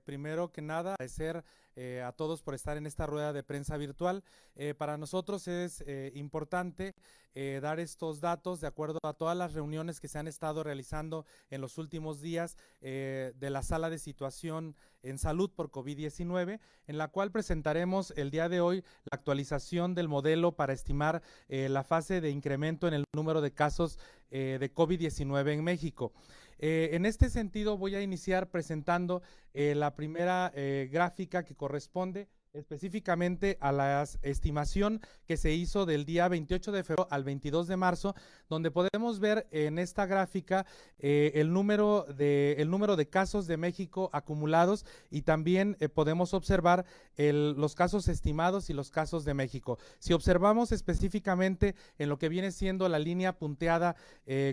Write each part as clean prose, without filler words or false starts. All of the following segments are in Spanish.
Primero que nada, agradecer a todos por estar en esta rueda de prensa virtual. Para nosotros es importante dar estos datos de acuerdo a todas las reuniones que se han estado realizando en los últimos días de la sala de situación en salud por COVID-19, en la cual presentaremos el día de hoy la actualización del modelo para estimar la fase de incremento en el número de casos de COVID-19 en México. En este sentido voy a iniciar presentando la primera gráfica que corresponde específicamente a la estimación que se hizo del día 28 de febrero al 22 de marzo, donde podemos ver en esta gráfica el número de casos de México acumulados y también podemos observar los casos estimados y los casos de México. Si observamos específicamente en lo que viene siendo la línea punteada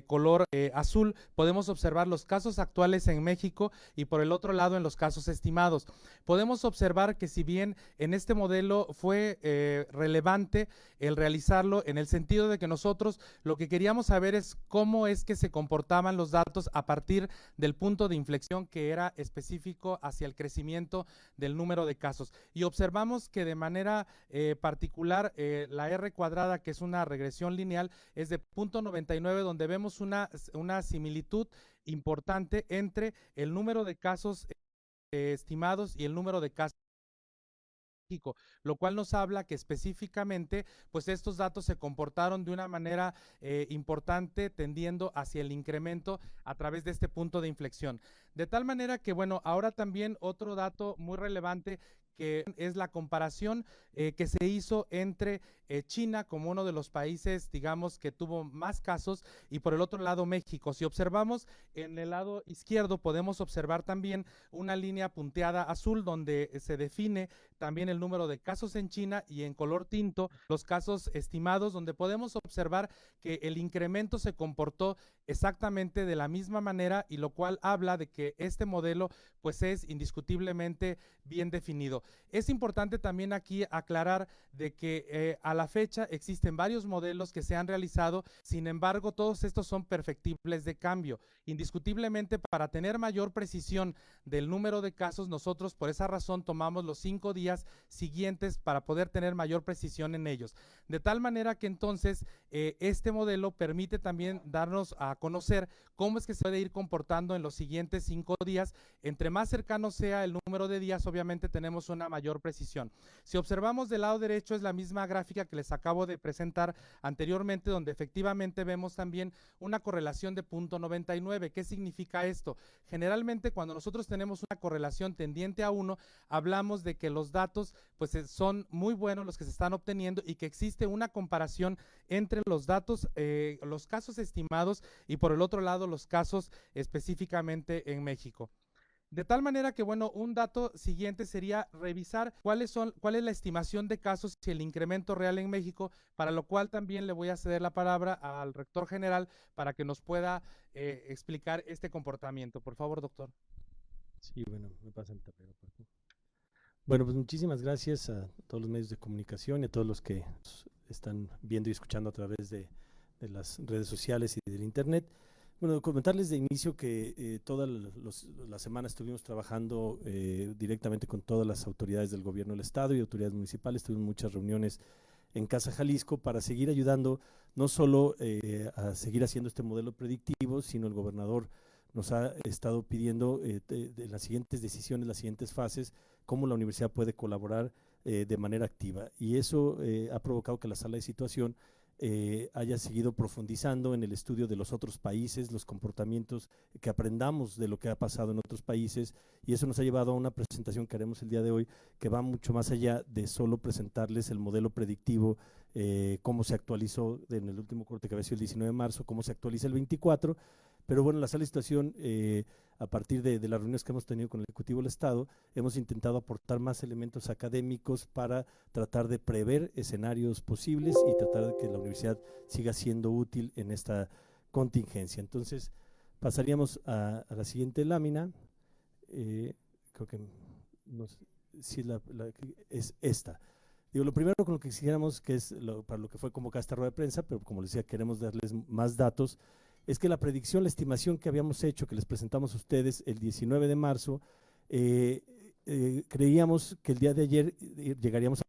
color azul, podemos observar los casos actuales en México y por el otro lado en los casos estimados. Podemos observar que si bien en este modelo fue relevante el realizarlo en el sentido de que nosotros lo que queríamos saber es cómo es que se comportaban los datos a partir del punto de inflexión que era específico hacia el crecimiento del número de casos. Y observamos que de manera particular la R cuadrada, que es una regresión lineal, es de 0.99, donde vemos una similitud importante entre el número de casos estimados y el número de casos, lo cual nos habla que específicamente pues estos datos se comportaron de una manera importante, tendiendo hacia el incremento a través de este punto de inflexión. De tal manera que, bueno, ahora también otro dato muy relevante que es la comparación que se hizo entre China como uno de los países, digamos, que tuvo más casos, y por el otro lado México. Si observamos en el lado izquierdo, podemos observar también una línea punteada azul donde se define también el número de casos en China, y en color tinto los casos estimados, donde podemos observar que el incremento se comportó exactamente de la misma manera, y lo cual habla de que este modelo pues es indiscutiblemente bien definido. Es importante también aquí aclarar de que a la fecha existen varios modelos que se han realizado, sin embargo todos estos son perfectibles de cambio. Indiscutiblemente, para tener mayor precisión del número de casos, nosotros por esa razón tomamos los 5 días siguientes para poder tener mayor precisión en ellos. De tal manera que entonces este modelo permite también darnos a conocer cómo es que se puede ir comportando en los siguientes 5 días. Entre más cercano sea el número de días, obviamente tenemos una mayor precisión. Si observamos del lado derecho, es la misma gráfica que les acabo de presentar anteriormente, donde efectivamente vemos también una correlación de 0.99. ¿Qué significa esto? Generalmente cuando nosotros tenemos una correlación tendiente a 1, hablamos de que los datos pues son muy buenos los que se están obteniendo, y que existe una comparación entre los datos, los casos estimados, y por el otro lado los casos específicamente en México. De tal manera que, bueno, un dato siguiente sería revisar cuál es la estimación de casos y el incremento real en México, para lo cual también le voy a ceder la palabra al rector general para que nos pueda explicar este comportamiento. Por favor, doctor. Sí, bueno, me pasan el tapero, Paco. Bueno, pues muchísimas gracias a todos los medios de comunicación y a todos los que están viendo y escuchando a través de las redes sociales y del internet. Bueno, comentarles de inicio que toda la semana estuvimos trabajando directamente con todas las autoridades del gobierno del estado y autoridades municipales. Tuvimos muchas reuniones en Casa Jalisco para seguir ayudando, no solo a seguir haciendo este modelo predictivo, sino el gobernador nos ha estado pidiendo de las siguientes decisiones, las siguientes fases, cómo la universidad puede colaborar de manera activa. Y eso ha provocado que la sala de situación haya seguido profundizando en el estudio de los otros países, los comportamientos, que aprendamos de lo que ha pasado en otros países, y eso nos ha llevado a una presentación que haremos el día de hoy, que va mucho más allá de solo presentarles el modelo predictivo, cómo se actualizó en el último corte que había sido el 19 de marzo, cómo se actualiza el 24, pero bueno, la sala de situación, a partir de las reuniones que hemos tenido con el Ejecutivo del Estado, hemos intentado aportar más elementos académicos para tratar de prever escenarios posibles y tratar de que la universidad siga siendo útil en esta contingencia. Entonces, pasaríamos a la siguiente lámina. Creo que no sé si es esta. Digo, lo primero con lo que quisiéramos, que es para lo que fue convocada esta rueda de prensa, pero como les decía, queremos darles más datos, es que la predicción, la estimación que habíamos hecho, que les presentamos a ustedes el 19 de marzo, creíamos que el día de ayer llegaríamos a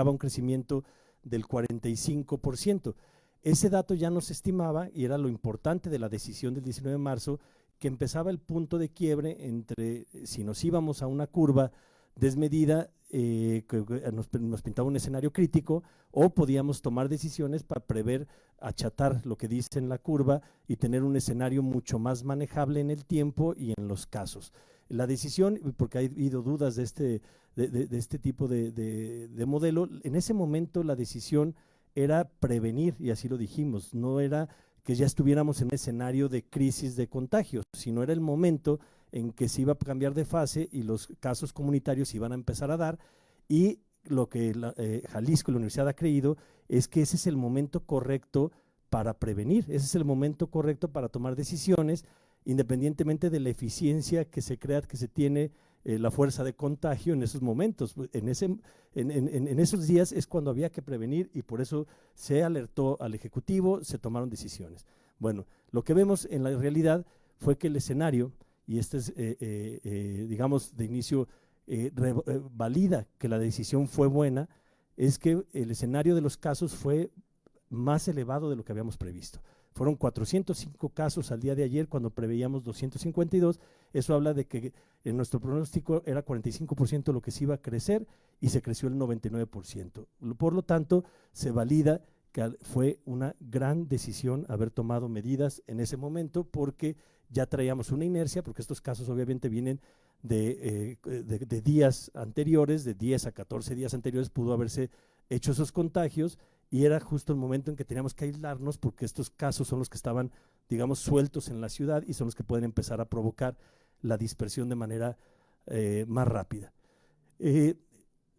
un crecimiento del 45%. Ese dato ya nos estimaba, y era lo importante de la decisión del 19 de marzo, que empezaba el punto de quiebre entre si nos íbamos a una curva desmedida que nos pintaba un escenario crítico, o podíamos tomar decisiones para prever, achatar lo que dice en la curva y tener un escenario mucho más manejable en el tiempo y en los casos. La decisión, porque ha habido dudas de este tipo de modelo, en ese momento la decisión era prevenir, y así lo dijimos, no era que ya estuviéramos en un escenario de crisis de contagios, sino era el momento en que se iba a cambiar de fase y los casos comunitarios iban a empezar a dar, y lo que Jalisco y la universidad ha creído es que ese es el momento correcto para prevenir, ese es el momento correcto para tomar decisiones, independientemente de la eficiencia que se crea, que se tiene la fuerza de contagio en esos momentos. En esos días es cuando había que prevenir, y por eso se alertó al Ejecutivo, se tomaron decisiones. Bueno, lo que vemos en la realidad fue que el escenario, y este es, digamos, de inicio valida que la decisión fue buena, es que el escenario de los casos fue más elevado de lo que habíamos previsto. Fueron 405 casos al día de ayer cuando preveíamos 252, eso habla de que en nuestro pronóstico era 45% lo que se iba a crecer y se creció el 99%. Por lo tanto, se valida que fue una gran decisión haber tomado medidas en ese momento, porque ya traíamos una inercia, porque estos casos obviamente vienen de días anteriores, de 10 a 14 días anteriores pudo haberse hecho esos contagios, y era justo el momento en que teníamos que aislarnos, porque estos casos son los que estaban, digamos, sueltos en la ciudad y son los que pueden empezar a provocar la dispersión de manera más rápida.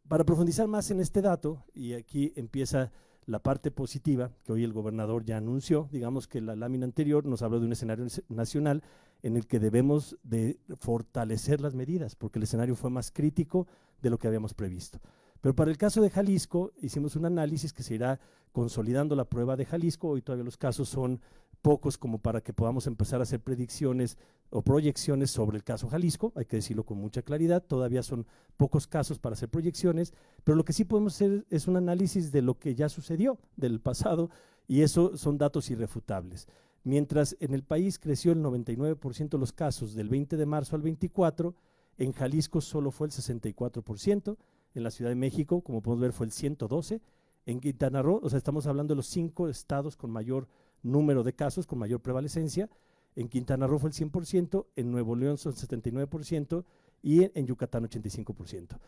Para profundizar más en este dato, y aquí empieza la parte positiva que hoy el gobernador ya anunció, digamos que la lámina anterior nos habló de un escenario nacional en el que debemos de fortalecer las medidas, porque el escenario fue más crítico de lo que habíamos previsto. Pero para el caso de Jalisco hicimos un análisis que se irá consolidando la prueba de Jalisco. Hoy todavía los casos son pocos como para que podamos empezar a hacer predicciones o proyecciones sobre el caso Jalisco, hay que decirlo con mucha claridad, todavía son pocos casos para hacer proyecciones, pero lo que sí podemos hacer es un análisis de lo que ya sucedió del pasado, y eso son datos irrefutables. Mientras en el país creció el 99% de los casos del 20 de marzo al 24, en Jalisco solo fue el 64%, en la Ciudad de México, como podemos ver, fue el 112%, en Quintana Roo, o sea, estamos hablando de los 5 estados con mayor número de casos, con mayor prevalecencia. En Quintana Roo fue el 100%, en Nuevo León son 79% y en Yucatán 85%.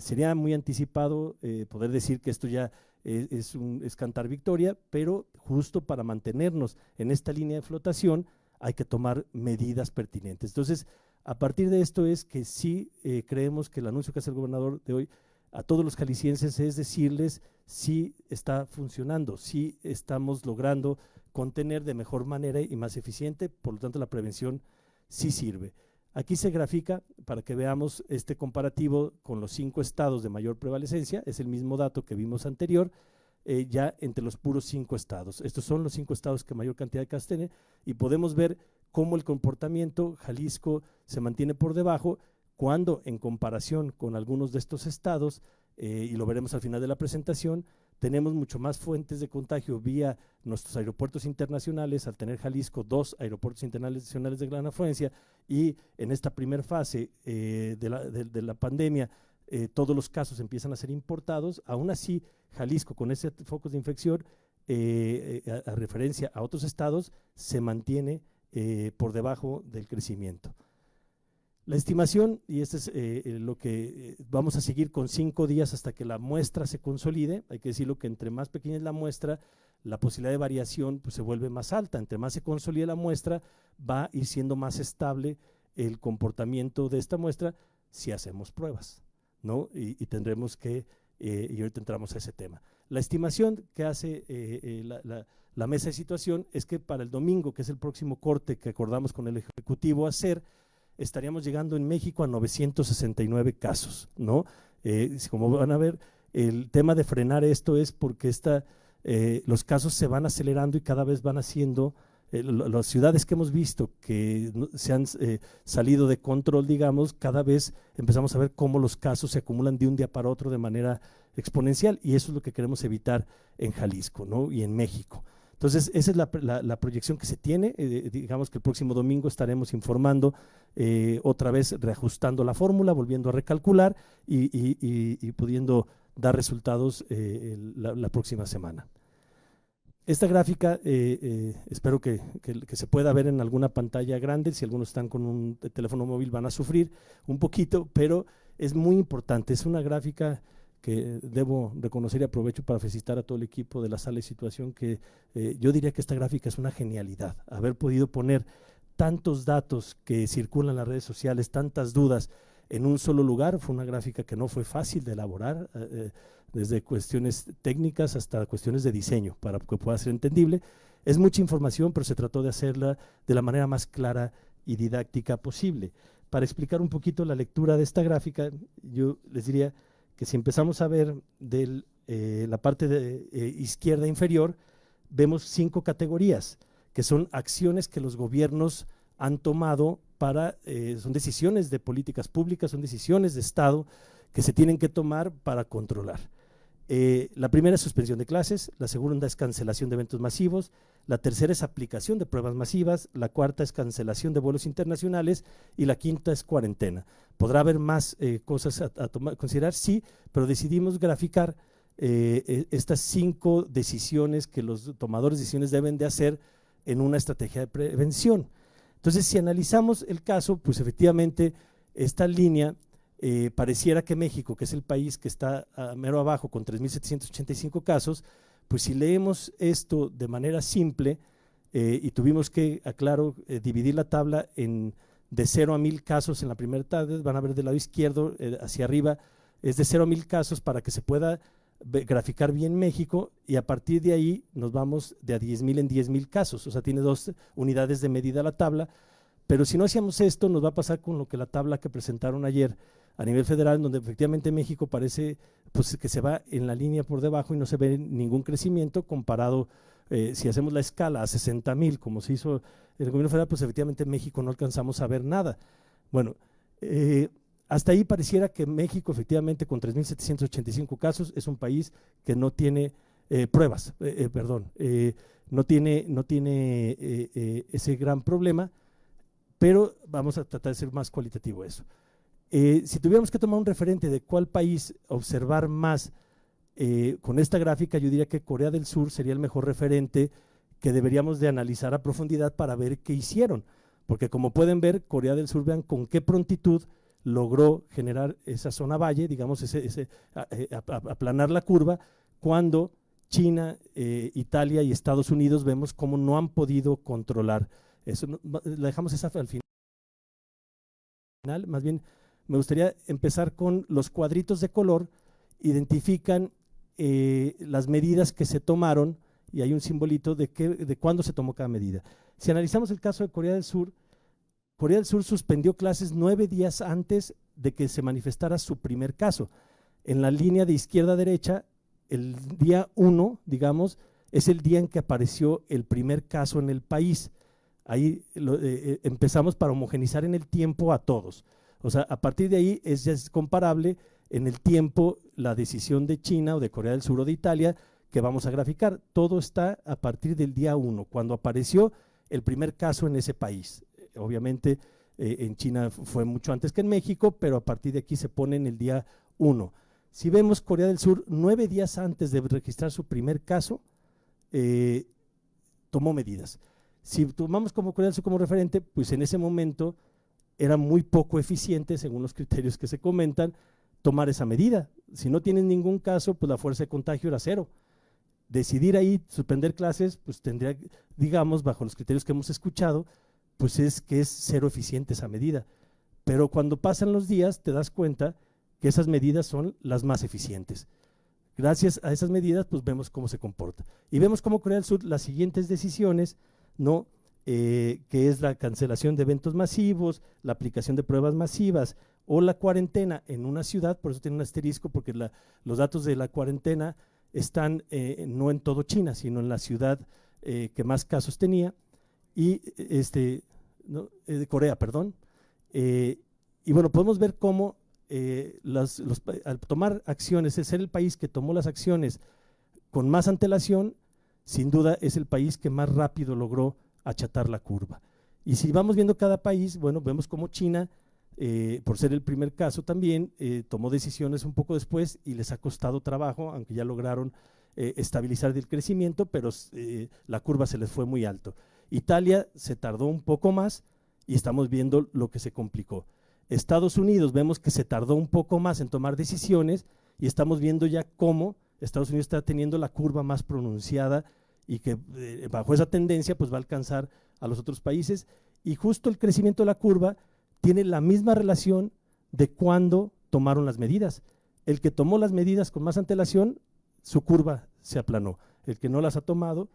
Sería muy anticipado poder decir que esto ya es cantar victoria, pero justo para mantenernos en esta línea de flotación hay que tomar medidas pertinentes. Entonces, a partir de esto es que sí creemos que el anuncio que hace el gobernador de hoy a todos los jaliscienses es decirles si está funcionando, si estamos logrando contener de mejor manera y más eficiente, por lo tanto la prevención sí sirve. Aquí se grafica para que veamos este comparativo con los 5 estados de mayor prevalecencia, es el mismo dato que vimos anterior, ya entre los puros 5 estados. Estos son los 5 estados que mayor cantidad de casos tienen, y podemos ver cómo el comportamiento Jalisco se mantiene por debajo, cuando en comparación con algunos de estos estados, y lo veremos al final de la presentación, tenemos mucho más fuentes de contagio vía nuestros aeropuertos internacionales, al tener Jalisco 2 aeropuertos internacionales de gran afluencia, y en esta primera fase de la pandemia todos los casos empiezan a ser importados. Aún así, Jalisco, con ese focos de infección, a referencia a otros estados, se mantiene por debajo del crecimiento. La estimación, y esto es lo que vamos a seguir con 5 días hasta que la muestra se consolide, hay que decirlo que entre más pequeña es la muestra, la posibilidad de variación pues, se vuelve más alta. Entre más se consolide la muestra, va a ir siendo más estable el comportamiento de esta muestra si hacemos pruebas, ¿no? Y tendremos que, y ahorita entramos a ese tema. La estimación que hace la mesa de situación es que para el domingo, que es el próximo corte que acordamos con el Ejecutivo hacer, estaríamos llegando en México a 969 casos, ¿no? Como van a ver, el tema de frenar esto es porque los casos se van acelerando y cada vez van haciendo las ciudades que hemos visto que se han salido de control, digamos, cada vez empezamos a ver cómo los casos se acumulan de un día para otro de manera exponencial, y eso es lo que queremos evitar en Jalisco, ¿no? Y en México. Entonces, esa es la proyección que se tiene. Digamos que el próximo domingo estaremos informando, otra vez reajustando la fórmula, volviendo a recalcular y pudiendo dar resultados la próxima semana. Esta gráfica espero que se pueda ver en alguna pantalla grande. Si algunos están con un teléfono móvil van a sufrir un poquito, pero es muy importante. Es una gráfica que debo reconocer y aprovecho para felicitar a todo el equipo de la sala de situación, que yo diría que esta gráfica es una genialidad. Haber podido poner tantos datos que circulan en las redes sociales, tantas dudas en un solo lugar, fue una gráfica que no fue fácil de elaborar, desde cuestiones técnicas hasta cuestiones de diseño, para que pueda ser entendible. Es mucha información, pero se trató de hacerla de la manera más clara y didáctica posible. Para explicar un poquito la lectura de esta gráfica, yo les diría que si empezamos a ver de la parte izquierda inferior, vemos 5 categorías, que son acciones que los gobiernos han tomado para, son decisiones de políticas públicas, son decisiones de Estado que se tienen que tomar para controlar. La primera es suspensión de clases, la segunda es cancelación de eventos masivos, la tercera es aplicación de pruebas masivas, la cuarta es cancelación de vuelos internacionales y la quinta es cuarentena. ¿Podrá haber más cosas a considerar? Sí, pero decidimos graficar estas 5 decisiones que los tomadores de decisiones deben de hacer en una estrategia de prevención. Entonces, si analizamos el caso, pues efectivamente esta línea pareciera que México, que es el país que está mero abajo con 3.785 casos, pues si leemos esto de manera simple, y tuvimos que, aclaro, dividir la tabla de 0 a 1000 casos en la primera tarde, van a ver del lado izquierdo hacia arriba, es de 0 a 1000 casos para que se pueda graficar bien México, y a partir de ahí nos vamos de a 10,000 en 10,000 casos, o sea, tiene 2 unidades de medida la tabla. Pero si no hacíamos esto, nos va a pasar con lo que la tabla que presentaron ayer a nivel federal, donde efectivamente México parece pues, que se va en la línea por debajo y no se ve ningún crecimiento comparado, si hacemos la escala a 60,000, como se hizo el gobierno federal, pues efectivamente en México no alcanzamos a ver nada. Bueno, hasta ahí pareciera que México efectivamente con 3.785 casos es un país que no tiene pruebas, no tiene ese gran problema, pero vamos a tratar de ser más cualitativo eso. Si tuviéramos que tomar un referente de cuál país observar más con esta gráfica, yo diría que Corea del Sur sería el mejor referente que deberíamos de analizar a profundidad para ver qué hicieron, porque como pueden ver, Corea del Sur, vean con qué prontitud logró generar esa zona valle, digamos, aplanar la curva, cuando China, Italia y Estados Unidos vemos cómo no han podido controlar eso. La dejamos esa al final, más bien me gustaría empezar con los cuadritos de color, identifican las medidas que se tomaron y hay un simbolito de cuándo se tomó cada medida. Si analizamos el caso de Corea del Sur suspendió clases 9 días antes de que se manifestara su primer caso. En la línea de izquierda a derecha, el día 1, digamos, es el día en que apareció el primer caso en el país. Ahí empezamos para homogenizar en el tiempo a todos. O sea, a partir de ahí ya es comparable en el tiempo la decisión de China o de Corea del Sur o de Italia que vamos a graficar. Todo está a partir del día 1, cuando apareció el primer caso en ese país. Obviamente en China fue mucho antes que en México, pero a partir de aquí se pone en el día 1. Si vemos Corea del Sur, 9 días antes de registrar su primer caso, tomó medidas. Si tomamos como Corea del Sur como referente, pues en ese momento era muy poco eficiente, según los criterios que se comentan, tomar esa medida. Si no tienes ningún caso, pues la fuerza de contagio era 0. Decidir ahí suspender clases, pues tendría, digamos, bajo los criterios que hemos escuchado, pues es que es 0 eficiente esa medida. Pero cuando pasan los días te das cuenta que esas medidas son las más eficientes. Gracias a esas medidas, pues vemos cómo se comporta. Y vemos cómo Corea del Sur, las siguientes decisiones, ¿no? Que es la cancelación de eventos masivos, la aplicación de pruebas masivas o la cuarentena en una ciudad, por eso tiene un asterisco, porque los datos de la cuarentena están no en todo China, sino en la ciudad que más casos tenía, y de Corea, perdón. Y bueno, podemos ver cómo al tomar acciones, es ser el país que tomó las acciones con más antelación, sin duda es el país que más rápido logró achatar la curva. Y si vamos viendo cada país, bueno, vemos como China, por ser el primer caso también, tomó decisiones un poco después y les ha costado trabajo, aunque ya lograron estabilizar el crecimiento, pero la curva se les fue muy alto. Italia se tardó un poco más y estamos viendo lo que se complicó. Estados Unidos vemos que se tardó un poco más en tomar decisiones y estamos viendo ya cómo Estados Unidos está teniendo la curva más pronunciada y que bajo esa tendencia pues va a alcanzar a los otros países, y justo el crecimiento de la curva tiene la misma relación de cuando tomaron las medidas. El que tomó las medidas con más antelación, su curva se aplanó. El que no las ha tomado,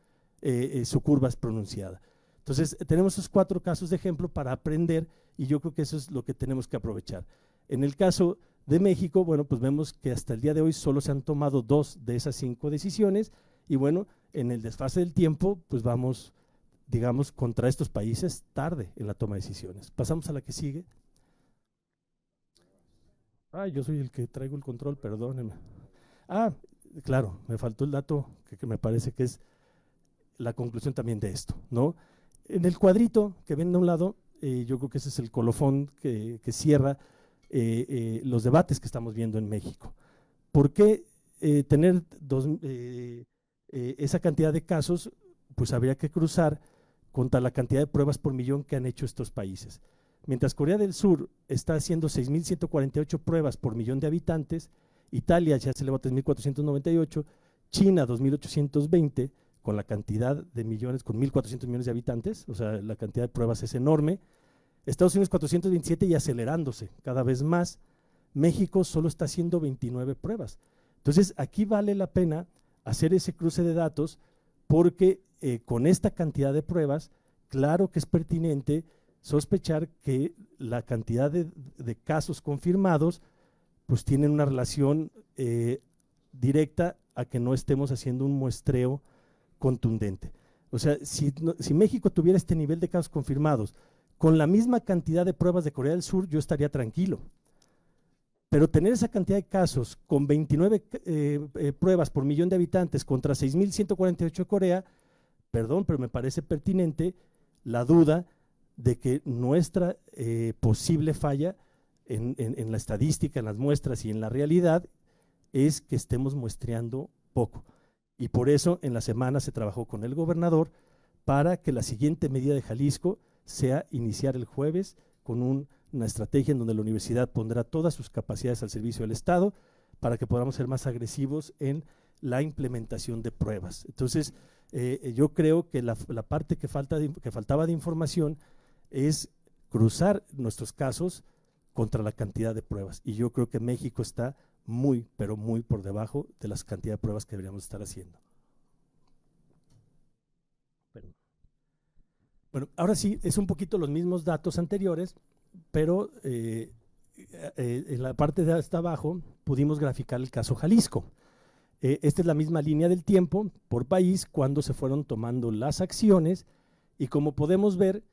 su curva es pronunciada. Entonces, tenemos esos 4 casos de ejemplo para aprender, y yo creo que eso es lo que tenemos que aprovechar. En el caso de México, bueno, pues vemos que hasta el día de hoy solo se han tomado 2 de esas 5 decisiones, y bueno, en el desfase del tiempo, pues vamos, digamos, contra estos países tarde en la toma de decisiones. Pasamos a la que sigue. Yo soy el que traigo el control, perdónenme. Claro, me faltó el dato que me parece que es la conclusión también de esto, ¿no? En el cuadrito que ven de un lado, yo creo que ese es el colofón que cierra los debates que estamos viendo en México. ¿Por qué tener esa cantidad de casos? Pues habría que cruzar contra la cantidad de pruebas por millón que han hecho estos países. Mientras Corea del Sur está haciendo 6.148 pruebas por millón de habitantes, Italia ya se elevó a 3.498, China 2.820, con la cantidad de millones, con 1.400 millones de habitantes, o sea, la cantidad de pruebas es enorme. Estados Unidos 427 y acelerándose cada vez más. México solo está haciendo 29 pruebas. Entonces, aquí vale la pena hacer ese cruce de datos, porque con esta cantidad de pruebas, claro que es pertinente sospechar que la cantidad de casos confirmados pues tienen una relación directa a que no estemos haciendo un muestreo contundente. O sea, si México tuviera este nivel de casos confirmados con la misma cantidad de pruebas de Corea del Sur, yo estaría tranquilo. Pero tener esa cantidad de casos con 29 pruebas por millón de habitantes contra 6.148 de Corea, perdón, pero me parece pertinente la duda de que nuestra posible falla en la estadística, en las muestras y en la realidad es que estemos muestreando poco. Y por eso en la semana se trabajó con el gobernador para que la siguiente medida de Jalisco sea iniciar el jueves con una estrategia en donde la universidad pondrá todas sus capacidades al servicio del Estado para que podamos ser más agresivos en la implementación de pruebas. Entonces, yo creo que la parte que faltaba de información es cruzar nuestros casos contra la cantidad de pruebas. Y yo creo que México está muy, pero muy por debajo de las cantidades de pruebas que deberíamos estar haciendo. Bueno, ahora sí, es un poquito los mismos datos anteriores, pero en la parte de hasta abajo pudimos graficar el caso Jalisco. Esta es la misma línea del tiempo por país cuando se fueron tomando las acciones, y como podemos ver,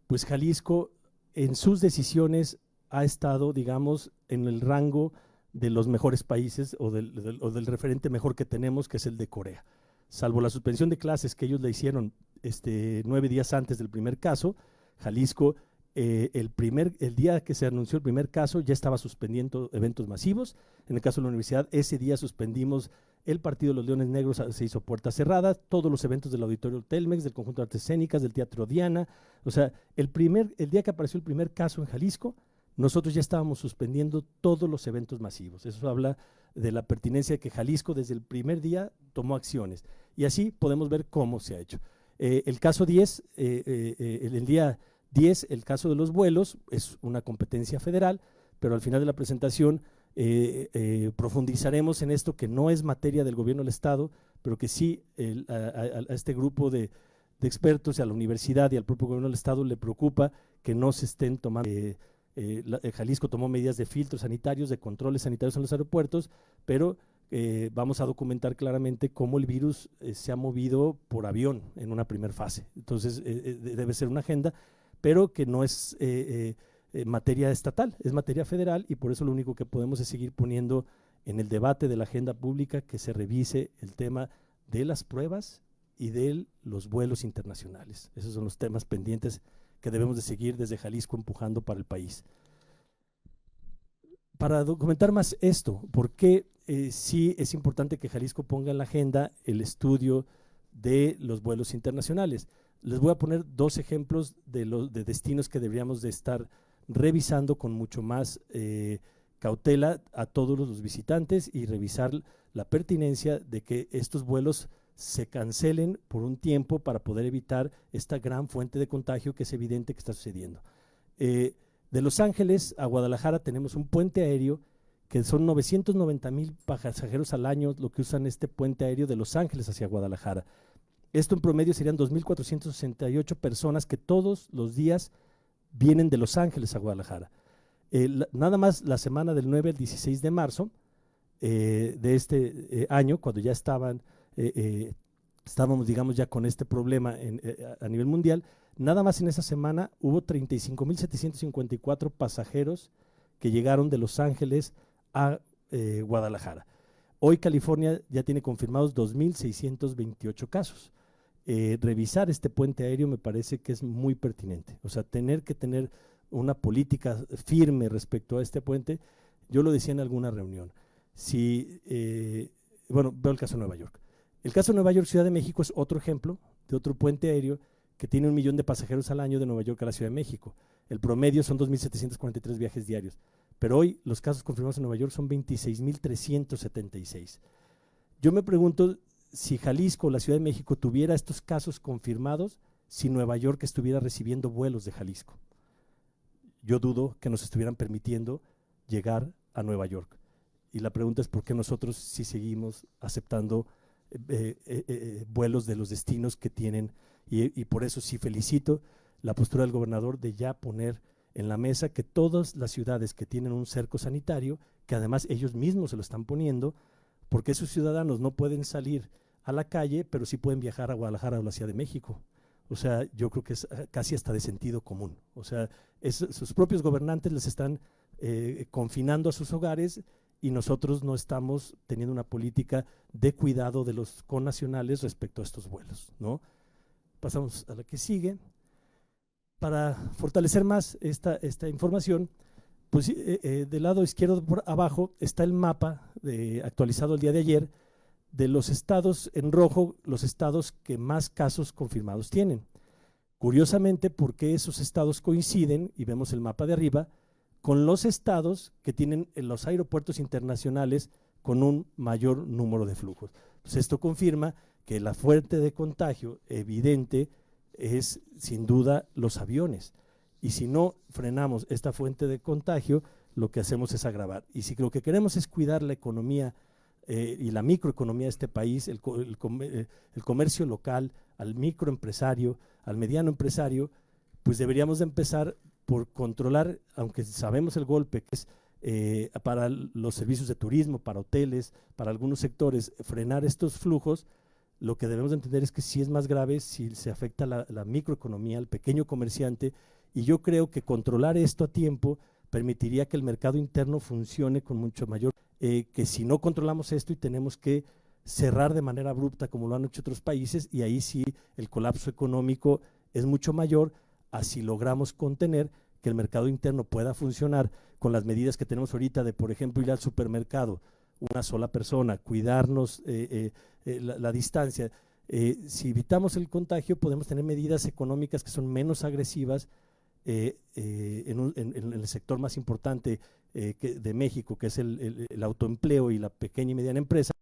pues Jalisco en sus decisiones ha estado, digamos, en el rango de los mejores países o del referente mejor que tenemos, que es el de Corea. Salvo la suspensión de clases que ellos le hicieron 9 días antes del primer caso, Jalisco, el día que se anunció el primer caso, ya estaba suspendiendo eventos masivos. En el caso de la universidad, ese día suspendimos el partido de los Leones Negros, se hizo puertas cerradas, todos los eventos del Auditorio Telmex, del Conjunto de Artes Escénicas, del Teatro Diana. O sea, el día que apareció el primer caso en Jalisco, nosotros ya estábamos suspendiendo todos los eventos masivos. Eso habla de la pertinencia de que Jalisco desde el primer día tomó acciones. Y así podemos ver cómo se ha hecho. El caso 10, el día 10, el caso de los vuelos, es una competencia federal, pero al final de la presentación profundizaremos en esto, que no es materia del gobierno del Estado, pero que sí a este grupo de expertos, y a la universidad y al propio gobierno del Estado le preocupa que no se estén tomando. Jalisco tomó medidas de filtros sanitarios, de controles sanitarios en los aeropuertos, pero vamos a documentar claramente cómo el virus se ha movido por avión en una primera fase. Entonces, debe ser una agenda, pero que no es materia estatal, es materia federal, y por eso lo único que podemos es seguir poniendo en el debate de la agenda pública que se revise el tema de las pruebas y de los vuelos internacionales. Esos son los temas pendientes que debemos de seguir desde Jalisco empujando para el país. Para documentar más esto, ¿por qué sí es importante que Jalisco ponga en la agenda el estudio de los vuelos internacionales? Les voy a poner dos ejemplos de destinos que deberíamos de estar revisando con mucho más cautela a todos los visitantes y revisar la pertinencia de que estos vuelos se cancelen por un tiempo para poder evitar esta gran fuente de contagio que es evidente que está sucediendo. De Los Ángeles a Guadalajara tenemos un puente aéreo que son 990,000 pasajeros al año lo que usan este puente aéreo de Los Ángeles hacia Guadalajara. Esto en promedio serían 2,468 personas que todos los días vienen de Los Ángeles a Guadalajara. Nada más la semana del 9 al 16 de marzo de este año, cuando ya estábamos, digamos, ya con este problema a nivel mundial, nada más en esa semana hubo 35,754 pasajeros que llegaron de Los Ángeles a Guadalajara. Hoy California ya tiene confirmados 2,628 casos. Revisar este puente aéreo me parece que es muy pertinente. O sea, tener que tener una política firme respecto a este puente. Yo lo decía en alguna reunión. Bueno, veo el caso de Nueva York. El caso de Nueva York, Ciudad de México es otro ejemplo de otro puente aéreo que tiene 1 millón de pasajeros al año de Nueva York a la Ciudad de México. El promedio son 2,743 viajes diarios. Pero hoy los casos confirmados en Nueva York son 26,376. Yo me pregunto si Jalisco o la Ciudad de México tuviera estos casos confirmados, si Nueva York estuviera recibiendo vuelos de Jalisco. Yo dudo que nos estuvieran permitiendo llegar a Nueva York. Y la pregunta es por qué nosotros sí seguimos aceptando vuelos de los destinos que tienen, y por eso sí felicito la postura del gobernador de ya poner en la mesa que todas las ciudades que tienen un cerco sanitario, que además ellos mismos se lo están poniendo, porque sus ciudadanos no pueden salir a la calle, pero sí pueden viajar a Guadalajara o la Ciudad de México. O sea, yo creo que es casi hasta de sentido común. O sea, sus propios gobernantes les están confinando a sus hogares, y nosotros no estamos teniendo una política de cuidado de los connacionales respecto a estos vuelos, ¿no? Pasamos a la que sigue. Para fortalecer más esta información, pues del lado izquierdo por abajo está el mapa actualizado el día de ayer de los estados en rojo, los estados que más casos confirmados tienen. Curiosamente, ¿por qué esos estados coinciden? Y vemos el mapa de arriba, con los estados que tienen en los aeropuertos internacionales con un mayor número de flujos. Pues esto confirma que la fuente de contagio evidente es sin duda los aviones, y si no frenamos esta fuente de contagio, lo que hacemos es agravar. Y si lo que queremos es cuidar la economía y la microeconomía de este país, el comercio local, al microempresario, al mediano empresario, pues deberíamos de empezar por controlar, aunque sabemos el golpe que es para los servicios de turismo, para hoteles, para algunos sectores, frenar estos flujos. Lo que debemos de entender es que sí es más grave si se afecta la microeconomía, el pequeño comerciante, y yo creo que controlar esto a tiempo permitiría que el mercado interno funcione con mucho mayor, que si no controlamos esto y tenemos que cerrar de manera abrupta como lo han hecho otros países, y ahí sí el colapso económico es mucho mayor, así logramos contener que el mercado interno pueda funcionar con las medidas que tenemos ahorita de, por ejemplo, ir al supermercado, una sola persona, cuidarnos la distancia. Si evitamos el contagio, podemos tener medidas económicas que son menos agresivas en el sector más importante de México, que es el autoempleo y la pequeña y mediana empresa.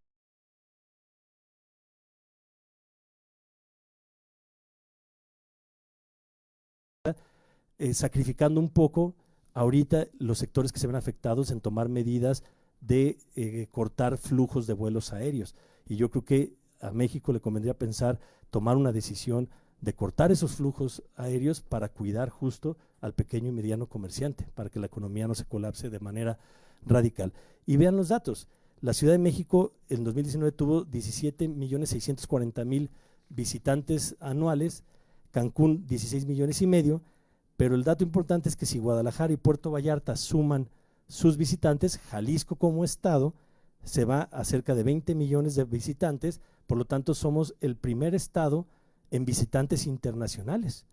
Sacrificando un poco ahorita los sectores que se ven afectados en tomar medidas de cortar flujos de vuelos aéreos. Y yo creo que a México le convendría pensar tomar una decisión de cortar esos flujos aéreos para cuidar justo al pequeño y mediano comerciante, para que la economía no se colapse de manera radical. Y vean los datos, La Ciudad de México en 2019 tuvo 17.640.000 visitantes anuales, Cancún 16,5 millones, pero el dato importante es que si Guadalajara y Puerto Vallarta suman sus visitantes, Jalisco como estado se va a cerca de 20 millones de visitantes, por lo tanto somos el primer estado en visitantes internacionales.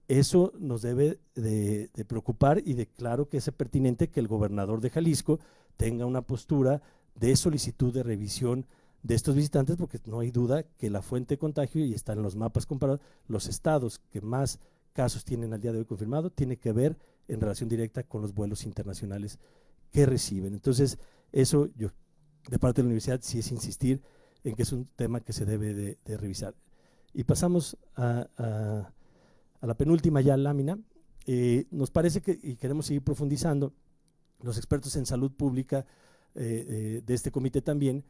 Eso nos debe de preocupar y de claro que es pertinente que el gobernador de Jalisco tenga una postura de solicitud de revisión de estos visitantes, porque no hay duda que la fuente de contagio, y está en los mapas comparados, los estados que más casos tienen al día de hoy confirmado, tiene que ver en relación directa con los vuelos internacionales que reciben. Entonces, eso yo, de parte de la universidad, sí es insistir en que es un tema que se debe de revisar. Y pasamos a la penúltima ya lámina. Nos parece que, y queremos seguir profundizando, los expertos en salud pública de este comité también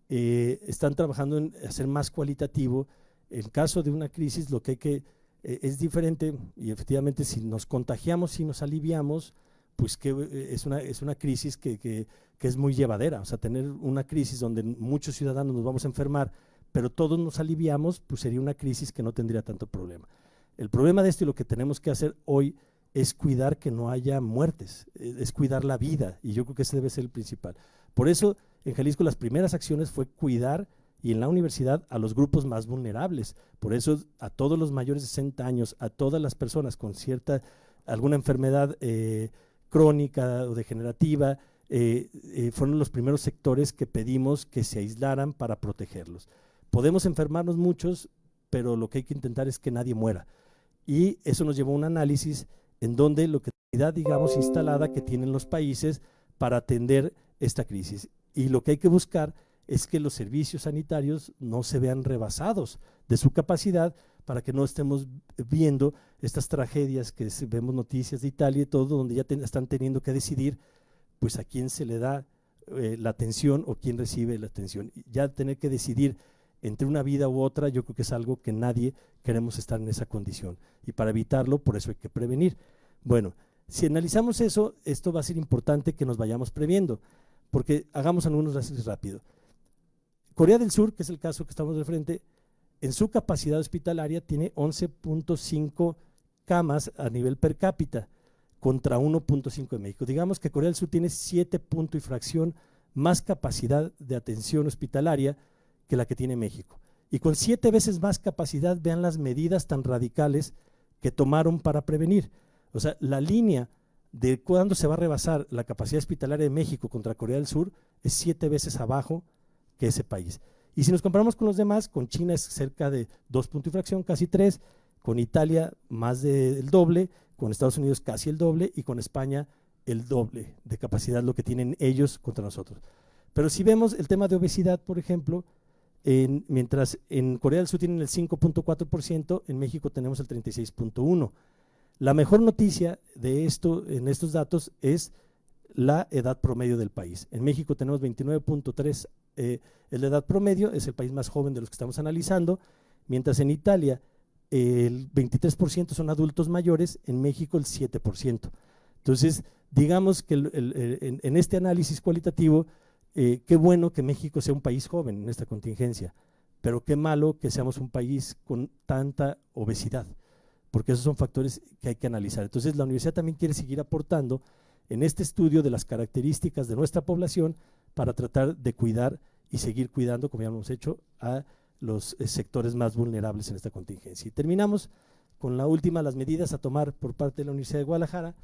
están trabajando en hacer más cualitativo. En caso de una crisis, lo que hay que es diferente, y efectivamente si nos contagiamos, si nos aliviamos, pues que es una crisis que es muy llevadera. O sea, tener una crisis donde muchos ciudadanos nos vamos a enfermar, pero todos nos aliviamos, pues sería una crisis que no tendría tanto problema. El problema de esto, y lo que tenemos que hacer hoy, es cuidar que no haya muertes, es cuidar la vida, y yo creo que ese debe ser el principal. Por eso, en Jalisco las primeras acciones fue cuidar, y en la universidad, a los grupos más vulnerables. Por eso, a todos los mayores de 60 años, a todas las personas con alguna enfermedad crónica o degenerativa, fueron los primeros sectores que pedimos que se aislaran para protegerlos. Podemos enfermarnos muchos, pero lo que hay que intentar es que nadie muera. Y eso nos llevó a un análisis en donde la capacidad, digamos, instalada que tienen los países para atender esta crisis. Y lo que hay que buscar es que los servicios sanitarios no se vean rebasados de su capacidad, para que no estemos viendo estas tragedias que vemos noticias de Italia y todo, donde ya están teniendo que decidir pues a quién se le da la atención o quién recibe la atención. Ya tener que decidir entre una vida u otra, yo creo que es algo que nadie queremos estar en esa condición, y para evitarlo, por eso hay que prevenir. Bueno, si analizamos eso, esto va a ser importante que nos vayamos previendo, porque hagamos algunos análisis rápido. Corea del Sur, que es el caso que estamos de frente, en su capacidad hospitalaria tiene 11.5 camas a nivel per cápita contra 1.5 de México. Digamos que Corea del Sur tiene 7 puntos y fracción más capacidad de atención hospitalaria que la que tiene México. Y con 7 veces más capacidad, vean las medidas tan radicales que tomaron para prevenir. O sea, la línea de cuándo se va a rebasar la capacidad hospitalaria de México contra Corea del Sur es 7 veces abajo que ese país. Y si nos comparamos con los demás, con China es cerca de 2 puntos y fracción, casi 3, con Italia más del doble, con Estados Unidos casi el doble, y con España el doble de capacidad, lo que tienen ellos contra nosotros. Pero si vemos el tema de obesidad, por ejemplo, mientras en Corea del Sur tienen el 5.4%, en México tenemos el 36.1%. La mejor noticia de esto, en estos datos, es la edad promedio del país. En México tenemos 29.3, es la edad promedio, es el país más joven de los que estamos analizando, mientras en Italia el 23% son adultos mayores, en México el 7%. Entonces, digamos que en este análisis cualitativo, qué bueno que México sea un país joven en esta contingencia, pero qué malo que seamos un país con tanta obesidad, porque esos son factores que hay que analizar. Entonces, la universidad también quiere seguir aportando en este estudio de las características de nuestra población para tratar de cuidar y seguir cuidando, como ya hemos hecho, a los sectores más vulnerables en esta contingencia. Y terminamos con la última, las medidas a tomar por parte de la Universidad de Guadalajara,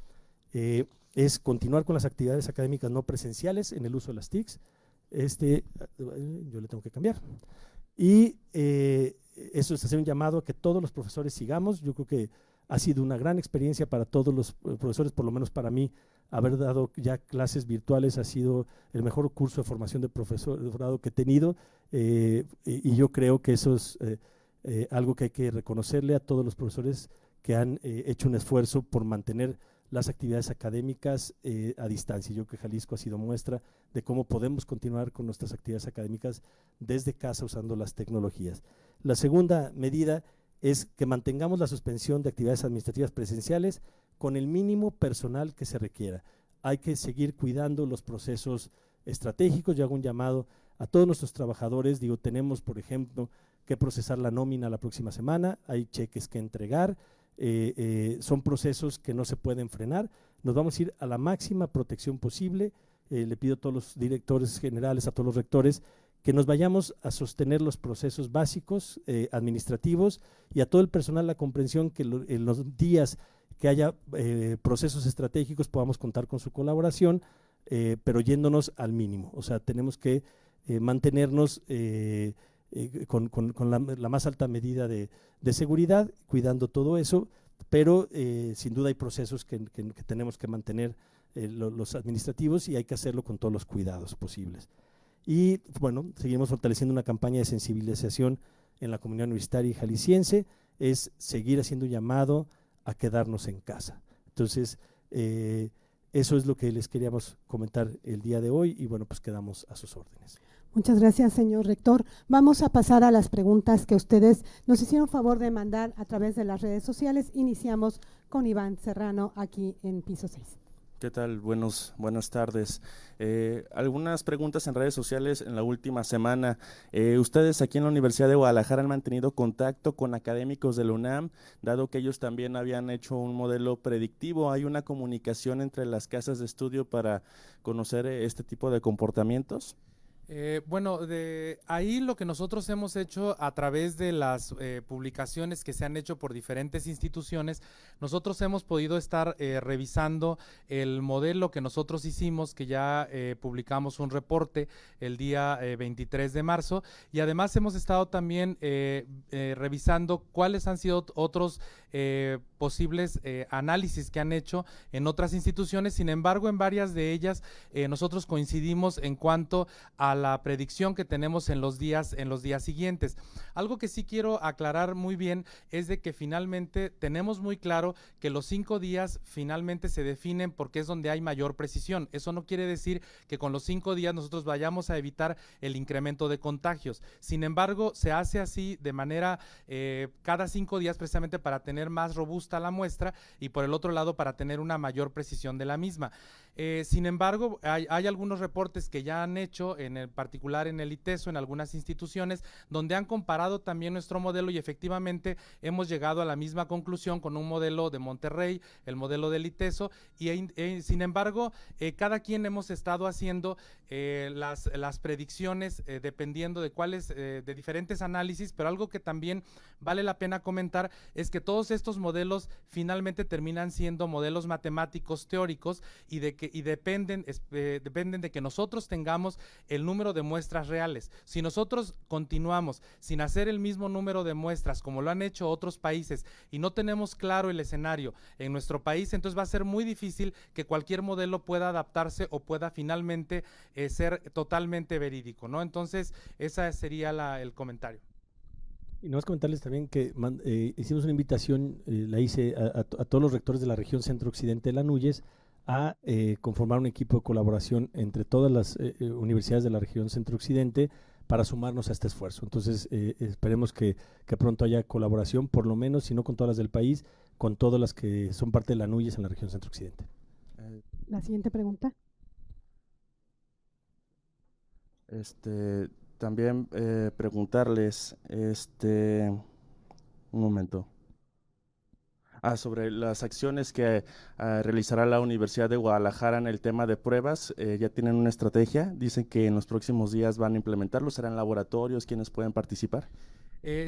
es continuar con las actividades académicas no presenciales en el uso de las TICs, yo le tengo que cambiar, y eso es hacer un llamado a que todos los profesores sigamos. Yo creo que ha sido una gran experiencia para todos los profesores, por lo menos para mí, haber dado ya clases virtuales ha sido el mejor curso de formación de profesorado que he tenido, y yo creo que eso es algo que hay que reconocerle a todos los profesores que han hecho un esfuerzo por mantener las actividades académicas a distancia. Yo creo que Jalisco ha sido muestra de cómo podemos continuar con nuestras actividades académicas desde casa usando las tecnologías. La segunda medida es que mantengamos la suspensión de actividades administrativas presenciales con el mínimo personal que se requiera. Hay que seguir cuidando los procesos estratégicos. Yo hago un llamado a todos nuestros trabajadores, digo, tenemos, por ejemplo, que procesar la nómina la próxima semana, hay cheques que entregar, son procesos que no se pueden frenar, nos vamos a ir a la máxima protección posible. Le pido a todos los directores generales, a todos los rectores, que nos vayamos a sostener los procesos básicos administrativos, y a todo el personal la comprensión que en los días que haya procesos estratégicos podamos contar con su colaboración, pero yéndonos al mínimo. O sea, tenemos que mantenernos con la más alta medida de seguridad, cuidando todo eso, pero sin duda hay procesos que tenemos que mantener, los administrativos, y hay que hacerlo con todos los cuidados posibles. Y bueno, seguimos fortaleciendo una campaña de sensibilización en la comunidad universitaria y jalisciense, es seguir haciendo un llamado a quedarnos en casa. Entonces, eso es lo que les queríamos comentar el día de hoy, y bueno, pues quedamos a sus órdenes. Muchas gracias, señor rector. Vamos a pasar a las preguntas que ustedes nos hicieron favor de mandar a través de las redes sociales. Iniciamos con Iván Serrano, aquí en piso 6. ¿Qué tal? Buenas tardes. Algunas preguntas en redes sociales en la última semana. Ustedes aquí en la Universidad de Guadalajara han mantenido contacto con académicos de la UNAM, dado que ellos también habían hecho un modelo predictivo. ¿Hay una comunicación entre las casas de estudio para conocer este tipo de comportamientos? Bueno, de ahí lo que nosotros hemos hecho a través de las publicaciones que se han hecho por diferentes instituciones, nosotros hemos podido estar revisando el modelo que nosotros hicimos, que ya publicamos un reporte el día 23 de marzo, y además hemos estado también revisando cuáles han sido otros posibles análisis que han hecho en otras instituciones. Sin embargo, en varias de ellas nosotros coincidimos en cuanto a la predicción que tenemos en los días siguientes. Algo que sí quiero aclarar muy bien es de que finalmente tenemos muy claro que los 5 días finalmente se definen porque es donde hay mayor precisión. Eso no quiere decir que con los 5 días nosotros vayamos a evitar el incremento de contagios. Sin embargo, se hace así de manera cada 5 días, precisamente para tener más robusta la muestra, y por el otro lado para tener una mayor precisión de la misma. Sin embargo, hay algunos reportes que ya han hecho, en el particular en el ITESO, en algunas instituciones, donde han comparado también nuestro modelo, y efectivamente hemos llegado a la misma conclusión con un modelo de Monterrey, el modelo del ITESO, y sin embargo, cada quien hemos estado haciendo las predicciones dependiendo de cuáles, de diferentes análisis, pero algo que también vale la pena comentar es que todos estos modelos finalmente terminan siendo modelos matemáticos teóricos, y dependen de que nosotros tengamos el número de muestras reales. Si nosotros continuamos sin hacer el mismo número de muestras como lo han hecho otros países y no tenemos claro el escenario en nuestro país, entonces va a ser muy difícil que cualquier modelo pueda adaptarse o pueda finalmente ser totalmente verídico, ¿no? Entonces, ese sería el comentario. Y no más comentarles también que hicimos una invitación, la hice a todos los rectores de la región centro-occidente de la NUYES, a conformar un equipo de colaboración entre todas las universidades de la región centro-occidente para sumarnos a este esfuerzo. Entonces, esperemos que pronto haya colaboración, por lo menos, si no con todas las del país, con todas las que son parte de la NUYES en la región centro-occidente. La siguiente pregunta. También preguntarles, un momento. Sobre las acciones que realizará la Universidad de Guadalajara en el tema de pruebas. Ya tienen una estrategia, dicen que en los próximos días van a implementarlo. ¿Serán laboratorios quienes pueden participar?